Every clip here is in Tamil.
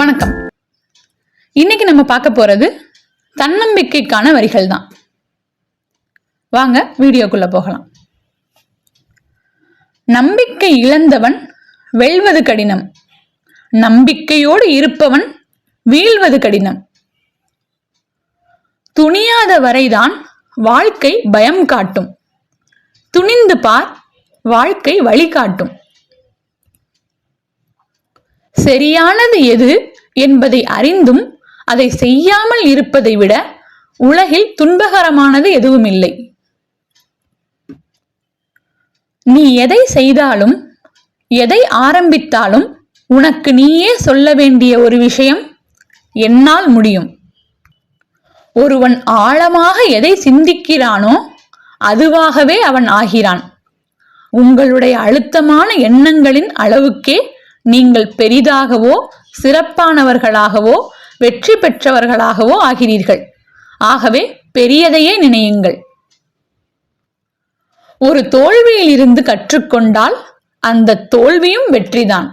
வணக்கம். இன்னைக்கு நம்ம பார்க்க போறது தன்னம்பிக்கைக்கான வரிகள் தான். வாங்க வீடியோக்குள்ள போகலாம். நம்பிக்கை இழந்தவன் வெல்வது கடினம், நம்பிக்கையோடு இருப்பவன் வீழ்வது கடினம். துணியாத வரைதான் வாழ்க்கை பயம் காட்டும், துணிந்து பார் வாழ்க்கை வழிகாட்டும். சரியானது எது என்பதை அறிந்தும் அதை செய்யாமல் இருப்பதை விட உலகில் துன்பகரமானது எதுவும் இல்லை. நீ எதை செய்தாலும் எதை ஆரம்பித்தாலும் உனக்கு நீயே சொல்ல வேண்டிய ஒரு விஷயம், என்னால் முடியும். ஒருவன் ஆழமாக எதை சிந்திக்கிறானோ அதுவாகவே அவன் ஆகிறான். உங்களுடைய அழுத்தமான எண்ணங்களின் அளவுக்கே நீங்கள் பெரிதாகவோ சிறப்பானவர்களாகவோ வெற்றி பெற்றவர்களாகவோ ஆகிறீர்கள். ஆகவே பெரியதையே நினையுங்கள். ஒரு தோல்வியில் இருந்து கற்றுக்கொண்டால் அந்த தோல்வியும் வெற்றிதான்.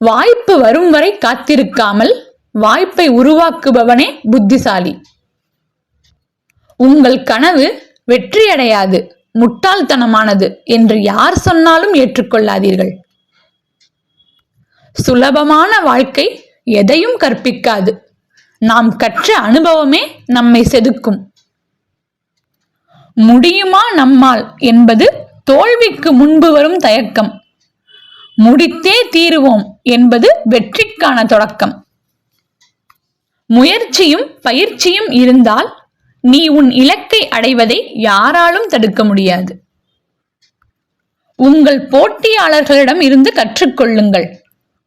வாய்ப்பு வரும் வரை காத்திருக்காமல் வாய்ப்பை உருவாக்குபவனே புத்திசாலி. உங்கள் கனவு வெற்றியடையாது, முட்டாள்தனமானது என்று யார் சொன்னாலும் ஏற்றுக்கொள்ளாதீர்கள். சுலபமான வாழ்க்கை எதையும் கற்பிக்காது. நாம் கற்ற அனுபவமே நம்மை செதுக்கும். முடியுமா நம்மால் என்பது தோல்விக்கு முன்பு வரும் தயக்கம். முடித்தே தீருவோம் என்பது வெற்றிக்கான தொடக்கம். முயற்சியும் பயிற்சியும் இருந்தால் நீ உன் இலக்கை அடைவதை யாராலும் தடுக்க முடியாது. உங்கள் போட்டியாளர்களிடம் இருந்து கற்றுக்கொள்ளுங்கள்,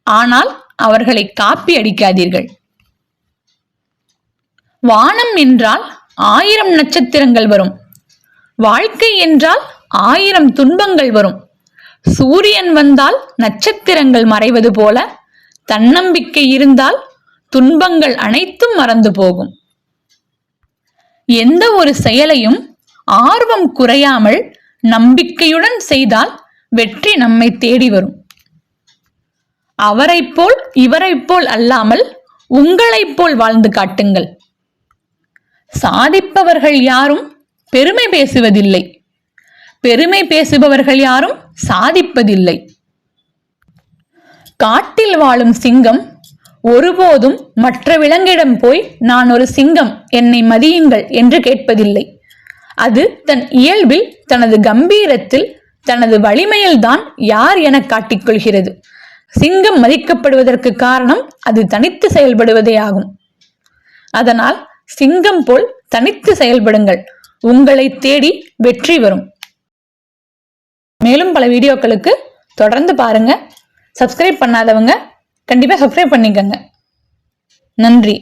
ஆனால் அவர்களை காப்பி அடிக்காதீர்கள். வானம் என்றால் 1000 நட்சத்திரங்கள் வரும், வாழ்க்கை என்றால் 1000 துன்பங்கள் வரும். சூரியன் வந்தால் நட்சத்திரங்கள் மறைவது போல தன்னம்பிக்கை இருந்தால் துன்பங்கள் அனைத்தும் மறந்து போகும். எந்த ஒரு செயலையும் ஆர்வம் குறையாமல் நம்பிக்கையுடன் செய்தால் வெற்றி நம்மை தேடி வரும். அவரைப் போல் இவரைப் போல் அல்லாமல் உங்களைப் போல் வாழ்ந்து காட்டுங்கள். சாதிப்பவர்கள் யாரும் பெருமை பேசுவதில்லை, பெருமை பேசுபவர்கள் யாரும் சாதிப்பதில்லை. காட்டில் வாழும் சிங்கம் ஒருபோதும் மற்ற விலங்கிடம் போய் நான் ஒரு சிங்கம், என்னை மதியுங்கள் என்று கேட்பதில்லை. அது தன் இயல்பில், தனது கம்பீரத்தில், தனது வலிமையில் தான் யார் என காட்டிக்கொள்கிறது. சிங்கம் மதிக்கப்படுவதற்கு காரணம் அது தனித்து செயல்படுவதே ஆகும். அதனால் சிங்கம் போல் தனித்து செயல்படுங்கள், உங்களை தேடி வெற்றி வரும். மேலும் பல வீடியோக்களுக்கு தொடர்ந்து பாருங்க. சப்ஸ்கிரைப் பண்ணாதவங்க கண்டிப்பா சப்ஸ்கிரைப் பண்ணிக்கங்க. நன்றி.